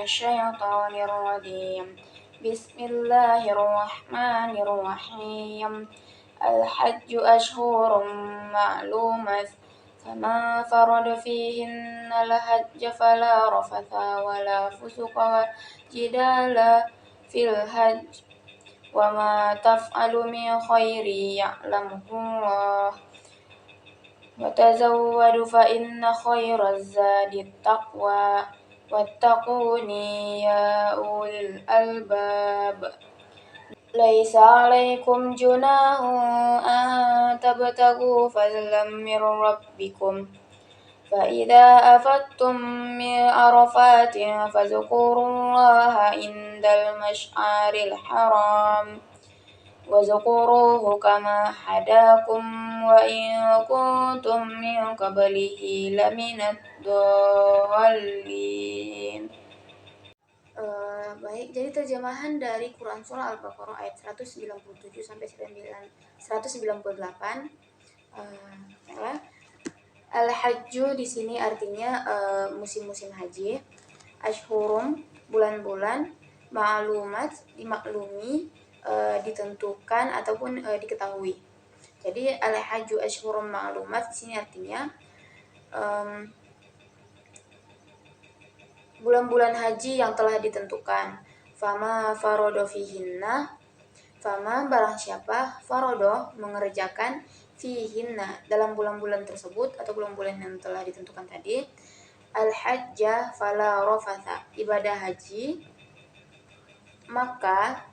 الشيطان الرجيم. بسم الله الرحمن الرحيم. الحج أشهر معلومات، فمن فرض فيهن الحج فلا رفث ولا فسق ولا جدال في الحج، وما تفعل من خير يعلمه الله، وتزودوا فإن خير الزاد التقوى، واتقوني يا أولي الألباب. ليس عليكم جناح أن تبتغوا فضلا من ربكم، فإذا أفضتم من عرفات فاذكروا الله عند المشعر الحرام، واذكروه كما هداكم وإن كنتم من قبله لمن الضالين. Baik, jadi terjemahan dari Quran Surah Al-Baqarah ayat 197 sampai 198. Al-Hajju di sini artinya musim-musim haji. Ashhurum, bulan-bulan. Ma'lumat, dimaklumi, ditentukan ataupun diketahui. Jadi al-hajju ashhurum ma'lumat di sini artinya bulan-bulan haji yang telah ditentukan. Fama farodo fihinna, fama barang siapa, farodo mengerjakan, fihinna dalam bulan-bulan tersebut atau bulan-bulan yang telah ditentukan tadi, al-hajja fala rafatha, ibadah haji, maka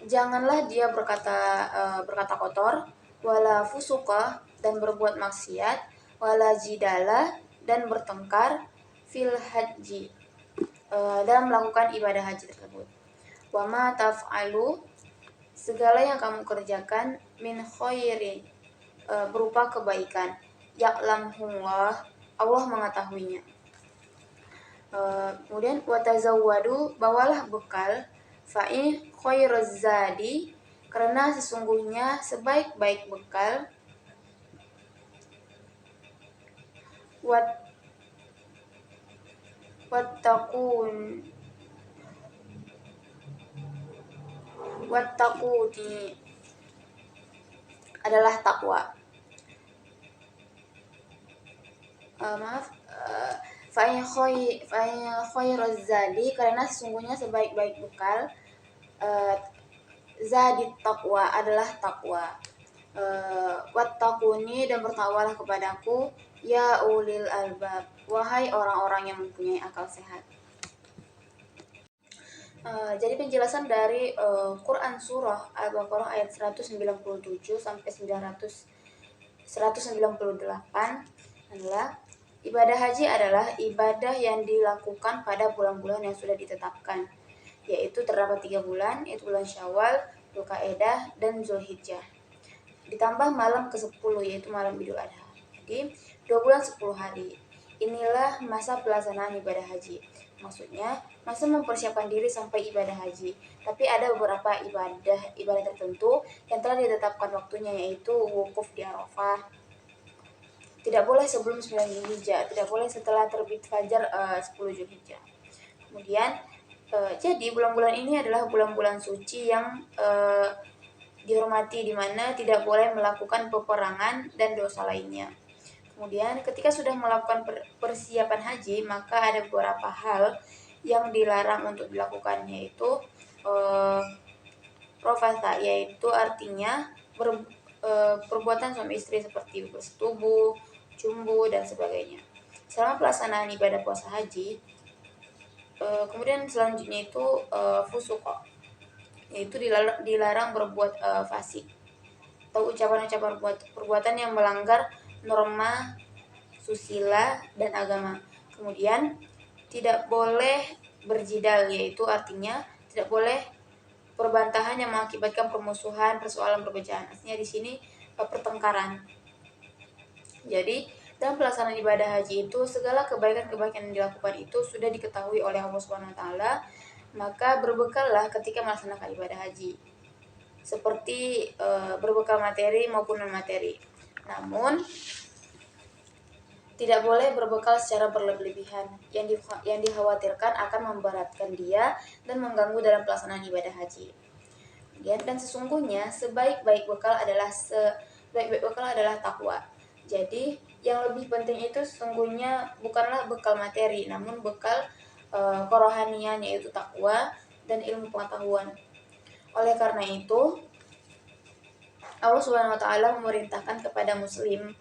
janganlah dia berkata kotor, wala fusuqa, dan berbuat maksiat, wala jidala, dan bertengkar, fil haji, dalam melakukan ibadah haji tersebut. Wa ma taf'alu, segala yang kamu kerjakan, min khairin, berupa kebaikan, ya'lamhullah, Allah mengetahuinya. Kemudian watazawwadu, bawalah bekal, fa'i khairuz zadi, karena sesungguhnya sebaik-baik bekal, wattaquni adalah takwa. Fa'in khairuz zadi, karena sesungguhnya sebaik-baik bekal, zadit takwa adalah takwa. Wattaquni, dan bertakwalah kepadaku, ya ulil albab, wahai orang-orang yang mempunyai akal sehat. Jadi penjelasan dari Quran Surah Al-Baqarah ayat 197 sampai 198 adalah ibadah haji adalah ibadah yang dilakukan pada bulan-bulan yang sudah ditetapkan, yaitu terdapat 3 bulan, yaitu bulan Syawal, Dzulqa'dah, dan Zulhijjah. Ditambah malam ke-10, yaitu malam Idul Adha. Jadi 2 bulan 10 hari. Inilah masa pelaksanaan ibadah haji. Maksudnya masa mempersiapkan diri sampai ibadah haji. Tapi ada beberapa ibadah tertentu yang telah ditetapkan waktunya, yaitu wukuf di Arafah. Tidak boleh sebelum 9 Zulhijjah, tidak boleh setelah terbit fajar 10 Zulhijjah. Kemudian jadi bulan-bulan ini adalah bulan-bulan suci yang dihormati, di mana tidak boleh melakukan peperangan dan dosa lainnya. Kemudian ketika sudah melakukan persiapan haji, maka ada beberapa hal yang dilarang untuk dilakukan, yaitu rafatha, yaitu artinya perbuatan suami istri seperti bersetubuh, cumbu, dan sebagainya selama pelaksanaan ibadah puasa haji. Kemudian selanjutnya itu fusuqa, yaitu dilarang berbuat fasik atau ucapan-ucapan perbuatan yang melanggar norma susila dan agama. Kemudian tidak boleh berjidal, yaitu artinya tidak boleh perbantahan yang mengakibatkan permusuhan, persoalan, perpecahan. Artinya di sini pertengkaran. Jadi dalam pelaksanaan ibadah haji itu segala kebaikan-kebaikan yang dilakukan itu sudah diketahui oleh Allah SWT, maka berbekallah ketika melaksanakan ibadah haji, seperti berbekal materi maupun non materi. Namun tidak boleh berbekal secara berlebihan yang dikhawatirkan akan memberatkan dia dan mengganggu dalam pelaksanaan ibadah haji. Dan sesungguhnya sebaik-baik bekal adalah takwa. Jadi yang lebih penting itu sesungguhnya bukanlah bekal materi, namun bekal kerohanian, yaitu takwa dan ilmu pengetahuan. Oleh karena itu, Allah Subhanahu wa taala memerintahkan kepada muslim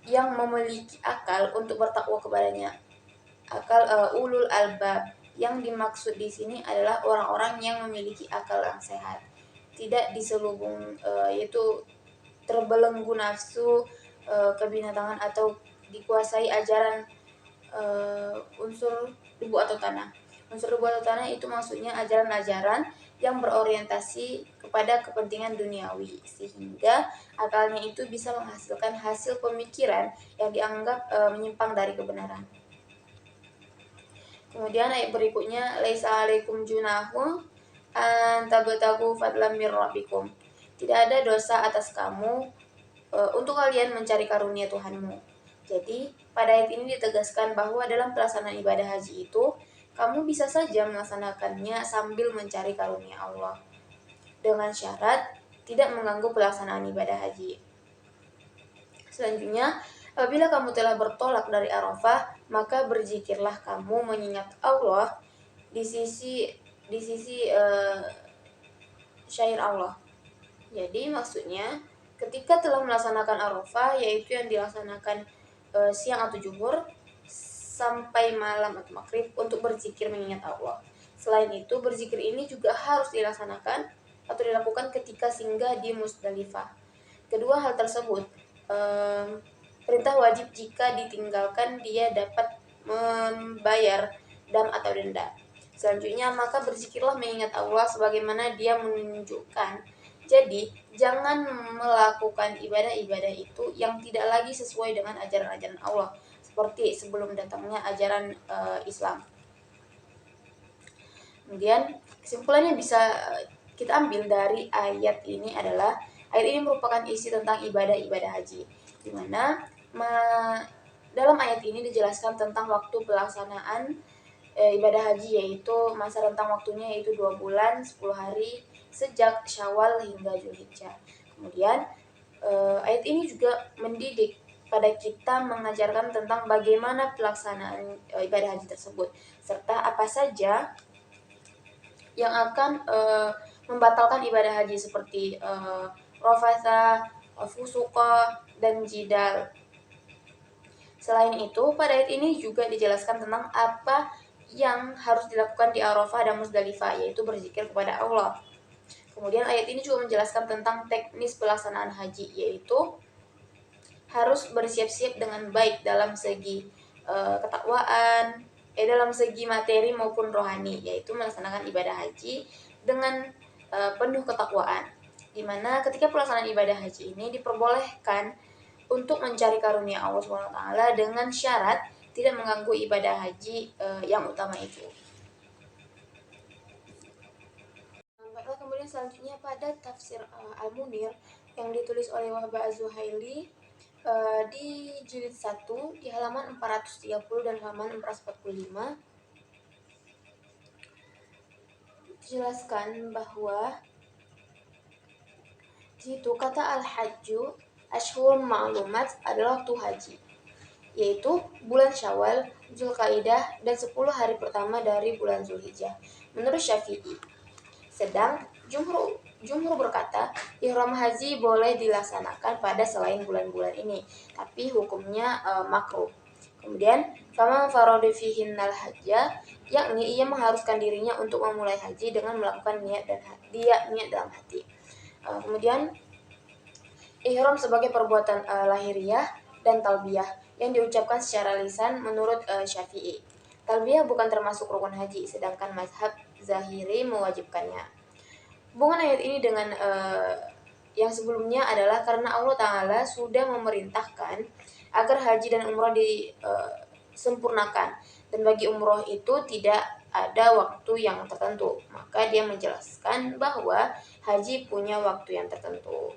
yang memiliki akal untuk bertakwa kepadanya. Akal ulul albab. Yang dimaksud di sini adalah orang-orang yang memiliki akal yang sehat, tidak diselubung yaitu terbelenggu nafsu, kebinatangan, atau dikuasai ajaran unsur debu atau tanah. Unsur debu atau tanah itu maksudnya ajaran-ajaran yang berorientasi kepada kepentingan duniawi, sehingga akalnya itu bisa menghasilkan hasil pemikiran yang dianggap menyimpang dari kebenaran. Kemudian ayat berikutnya, laisa alaikum junahu an tabtagu fadlan mir rabbikum. Tidak ada dosa atas kamu untuk kalian mencari karunia Tuhanmu. Jadi, pada ayat ini ditegaskan bahwa dalam pelaksanaan ibadah haji itu, kamu bisa saja melaksanakannya sambil mencari karunia Allah, dengan syarat tidak mengganggu pelaksanaan ibadah haji. Selanjutnya, apabila kamu telah bertolak dari Arafah, maka berzikirlah kamu mengingat Allah di sisi syair Allah. Jadi maksudnya ketika telah melaksanakan Arafah, yaitu yang dilaksanakan siang atau zuhur sampai malam atau maghrib, untuk berzikir mengingat Allah. Selain itu, berzikir ini juga harus dilaksanakan atau dilakukan ketika singgah di Musdalifah. Kedua hal tersebut perintah wajib, jika ditinggalkan dia dapat membayar dam atau denda. Selanjutnya, maka berzikirlah mengingat Allah sebagaimana dia menunjukkan. Jadi, jangan melakukan ibadah-ibadah itu yang tidak lagi sesuai dengan ajaran-ajaran Allah, seperti sebelum datangnya ajaran Islam. Kemudian, kesimpulannya bisa kita ambil dari ayat ini adalah, ayat ini merupakan isi tentang ibadah-ibadah haji, di mana dalam ayat ini dijelaskan tentang waktu pelaksanaan ibadah haji, yaitu masa rentang waktunya yaitu 2 bulan 10 hari sejak Syawal hingga Zulhijjah. Kemudian ayat ini juga mendidik pada kita, mengajarkan tentang bagaimana pelaksanaan ibadah haji tersebut, serta apa saja yang akan membatalkan ibadah haji, seperti rafatha, fusuqa, dan jidal. Selain itu, pada ayat ini juga dijelaskan tentang apa yang harus dilakukan di Arafah dan Musdalifah, yaitu berzikir kepada Allah. Kemudian ayat ini juga menjelaskan tentang teknis pelaksanaan haji, yaitu harus bersiap-siap dengan baik dalam segi ketakwaan, dalam segi materi maupun rohani, yaitu melaksanakan ibadah haji dengan penuh ketakwaan, di mana ketika pelaksanaan ibadah haji ini diperbolehkan untuk mencari karunia Allah SWT dengan syarat tidak mengganggu ibadah haji yang utama itu. Baiklah, kemudian selanjutnya pada tafsir Al-Munir yang ditulis oleh Wahbah Az-Zuhaili di jilid 1 di halaman 430 dan halaman 445 dijelaskan bahwa di situ kata al-hajju Ashhur ma'lumat adalah waktu haji, yaitu bulan Syawal, Zulkaidah, dan 10 hari pertama dari bulan Zulhijjah menurut Syafi'i. Sedang jumhur berkata, ihram haji boleh dilaksanakan pada selain bulan-bulan ini, tapi hukumnya makruh. Kemudian, faman farada fihinnal hajja, yakni ia mengharuskan dirinya untuk memulai haji dengan melakukan niat dalam hati. Kemudian ihram sebagai perbuatan lahiriah dan talbiyah yang diucapkan secara lisan menurut Syafi'i. Talbiyah bukan termasuk rukun haji, sedangkan mazhab Zahiri mewajibkannya. Hubungan ayat ini dengan yang sebelumnya adalah karena Allah Ta'ala sudah memerintahkan agar haji dan umroh disempurnakan, dan bagi umroh itu tidak ada waktu yang tertentu, maka dia menjelaskan bahwa haji punya waktu yang tertentu.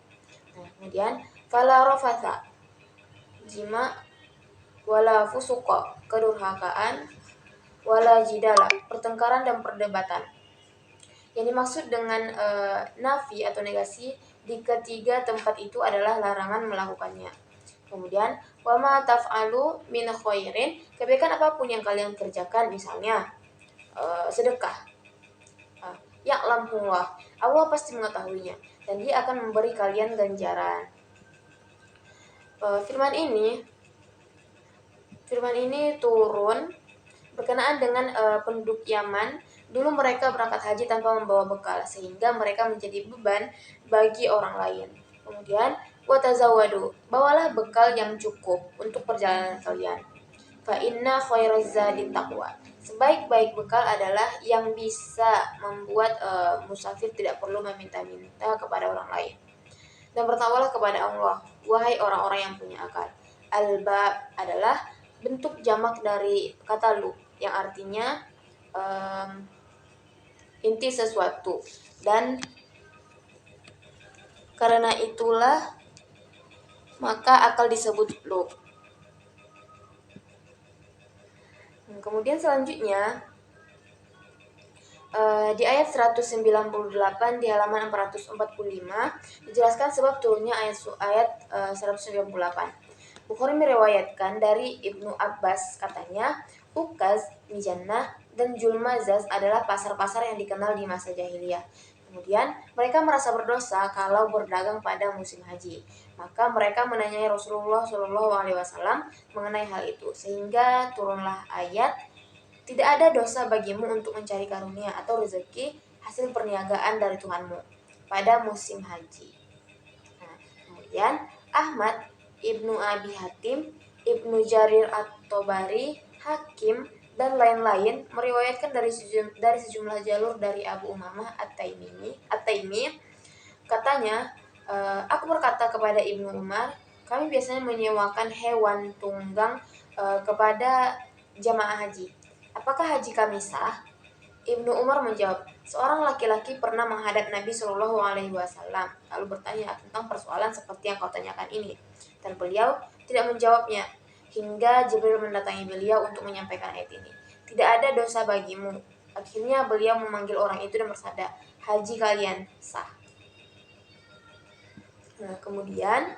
Nah, kemudian fala rafatha, jima, wala fusuqa, kedurhakaan, wala jidala, pertengkaran dan perdebatan. Yang dimaksud dengan nafi atau negasi di ketiga tempat itu adalah larangan melakukannya. Kemudian, wa ma taf'alu min khairin, kebaikan apapun yang kalian kerjakan, misalnya sedekah. Ya'lamullah, Allah pasti mengetahuinya dan Dia akan memberi kalian ganjaran. Firman ini turun berkenaan dengan penduduk Yaman. Dulu mereka berangkat haji tanpa membawa bekal, sehingga mereka menjadi beban bagi orang lain. Kemudian, watazawadu, bawalah bekal yang cukup untuk perjalanan kalian. Fa inna khairaz zadi taqwa, sebaik-baik bekal adalah yang bisa membuat musafir tidak perlu meminta-minta kepada orang lain. Dan bertakwalah kepada Allah, wahai orang-orang yang punya akal. Al-ba adalah bentuk jamak dari kata lu, yang artinya inti sesuatu, dan karena itulah maka akal disebut lu. Kemudian selanjutnya di ayat 198 di halaman 445 dijelaskan sebab turunnya ayat 198. Bukhari meriwayatkan dari Ibnu Abbas, katanya, Ukaz, Mijannah, dan Julmazaz adalah pasar-pasar yang dikenal di masa jahiliyah. Kemudian mereka merasa berdosa kalau berdagang pada musim haji. Maka mereka menanyai Rasulullah SAW mengenai hal itu, sehingga turunlah ayat, tidak ada dosa bagimu untuk mencari karunia atau rezeki hasil perniagaan dari Tuhanmu pada musim haji. Nah, kemudian Ahmad, Ibnu Abi Hatim, Ibnu Jarir at-Tabari, Hakim, dan lain-lain meriwayatkan dari sejumlah jalur dari Abu Umamah At-Taimi, katanya, aku berkata kepada Ibnu Umar, kami biasanya menyewakan hewan tunggang kepada jamaah haji. Apakah haji kami sah? Ibnu Umar menjawab, seorang laki-laki pernah menghadap Nabi Shallallahu Alaihi Wasallam lalu bertanya tentang persoalan seperti yang kau tanyakan ini, dan beliau tidak menjawabnya hingga Jibril mendatangi beliau untuk menyampaikan ayat ini. Tidak ada dosa bagimu. Akhirnya beliau memanggil orang itu dan bersabda, haji kalian sah. Nah, kemudian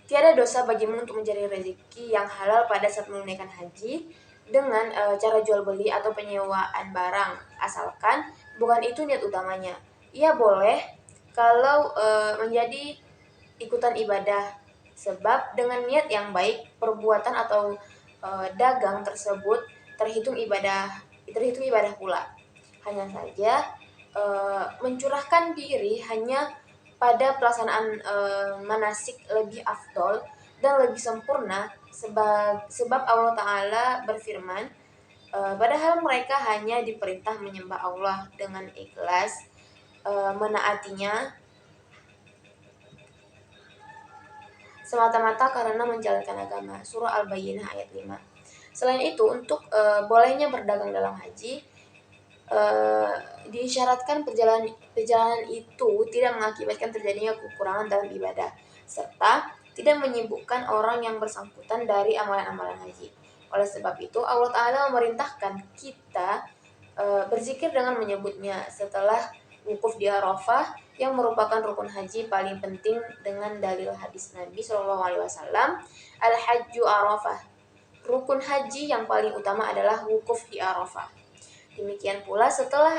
tiada dosa bagimu untuk mencari rezeki yang halal pada saat menunaikan haji dengan cara jual beli atau penyewaan barang, asalkan bukan itu niat utamanya. Ia boleh kalau menjadi ikutan ibadah, sebab dengan niat yang baik perbuatan atau dagang tersebut terhitung ibadah pula. Hanya saja mencurahkan diri hanya pada pelaksanaan manasik lebih afdol dan lebih sempurna, sebab Allah Ta'ala berfirman, padahal mereka hanya diperintah menyembah Allah dengan ikhlas, menaatinya semata-mata karena menjalankan agama. Surah Al-Bayyinah ayat 5. Selain itu, untuk bolehnya berdagang dalam haji, disyaratkan perjalanan itu tidak mengakibatkan terjadinya kekurangan dalam ibadah, serta tidak menyibukkan orang yang bersangkutan dari amalan-amalan haji. Oleh sebab itu, Allah Ta'ala memerintahkan kita berzikir dengan menyebutnya setelah wukuf di Arafah, yang merupakan rukun haji paling penting dengan dalil hadis Nabi SAW, Al-Hajju Arafah, rukun haji yang paling utama adalah wukuf di Arafah. Demikian pula setelah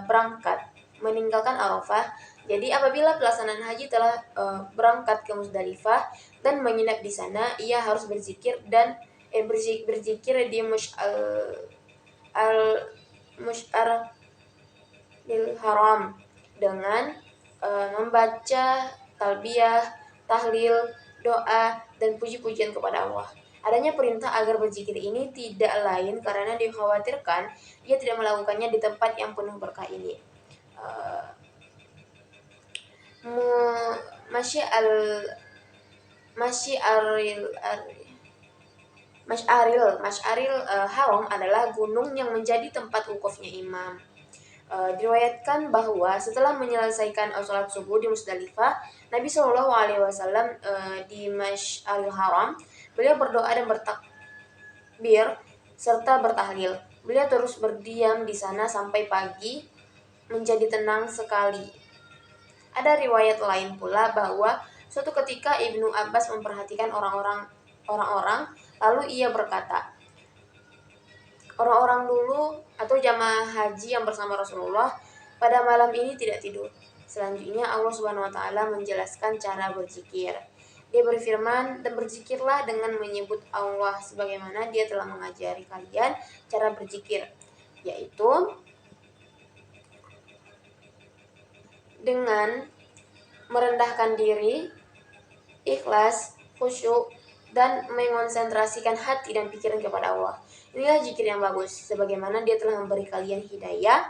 berangkat meninggalkan Arafah. Jadi apabila pelaksanaan haji telah berangkat ke Musdalifah dan menginap di sana, ia harus berzikir di Musy'aril Haram dengan membaca talbiyah, tahlil, doa, dan puji-pujian kepada Allah. Adanya perintah agar berzikir ini tidak lain karena dikhawatirkan ia tidak melakukannya di tempat yang penuh berkah ini. Masy'aril Haram adalah gunung yang menjadi tempat wukufnya imam. Diriwayatkan bahwa setelah menyelesaikan sholat subuh di Musdalifah, Nabi Shallallahu Alaihi Wasallam di Masy'aril Haram, beliau berdoa dan bertakbir serta bertahlil. Beliau terus berdiam di sana sampai pagi menjadi tenang sekali. Ada riwayat lain pula bahwa suatu ketika Ibnu Abbas memperhatikan orang-orang, lalu ia berkata, orang-orang dulu atau jamaah haji yang bersama Rasulullah pada malam ini tidak tidur. Selanjutnya Allah Subhanahu wa taala menjelaskan cara berzikir. Dia berfirman, dan berzikirlah dengan menyebut Allah sebagaimana Dia telah mengajari kalian cara berzikir, yaitu dengan merendahkan diri, ikhlas, khusyuk, dan mengonsentrasikan hati dan pikiran kepada Allah. Inilah zikir yang bagus, sebagaimana Dia telah memberi kalian hidayah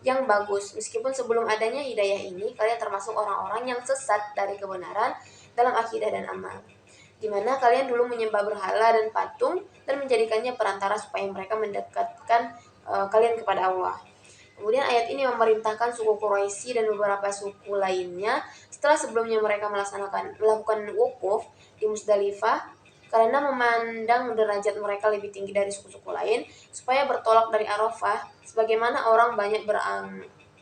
yang bagus. Meskipun sebelum adanya hidayah ini, kalian termasuk orang-orang yang sesat dari kebenaran dalam akidah dan amal, di mana kalian dulu menyembah berhala dan patung dan menjadikannya perantara supaya mereka mendekatkan kalian kepada Allah. Kemudian ayat ini memerintahkan suku Quraisy dan beberapa suku lainnya setelah sebelumnya mereka melakukan wukuf di Musdalifah karena memandang derajat mereka lebih tinggi dari suku-suku lain, supaya bertolak dari Arafah sebagaimana orang banyak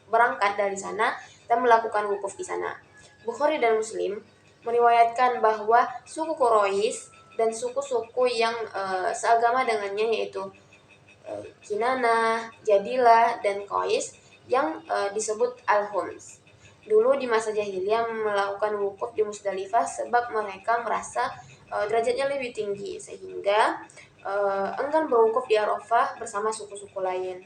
berangkat dari sana dan melakukan wukuf di sana. Bukhari dan Muslim meriwayatkan bahwa suku Quraisy dan suku-suku yang seagama dengannya, yaitu Kinanah, Jadilah, dan Qais yang disebut Al-Hums, dulu di masa jahiliyah melakukan wukuf di Musdalifah sebab mereka merasa derajatnya lebih tinggi, sehingga enggan berwukuf di Arafah bersama suku-suku lain.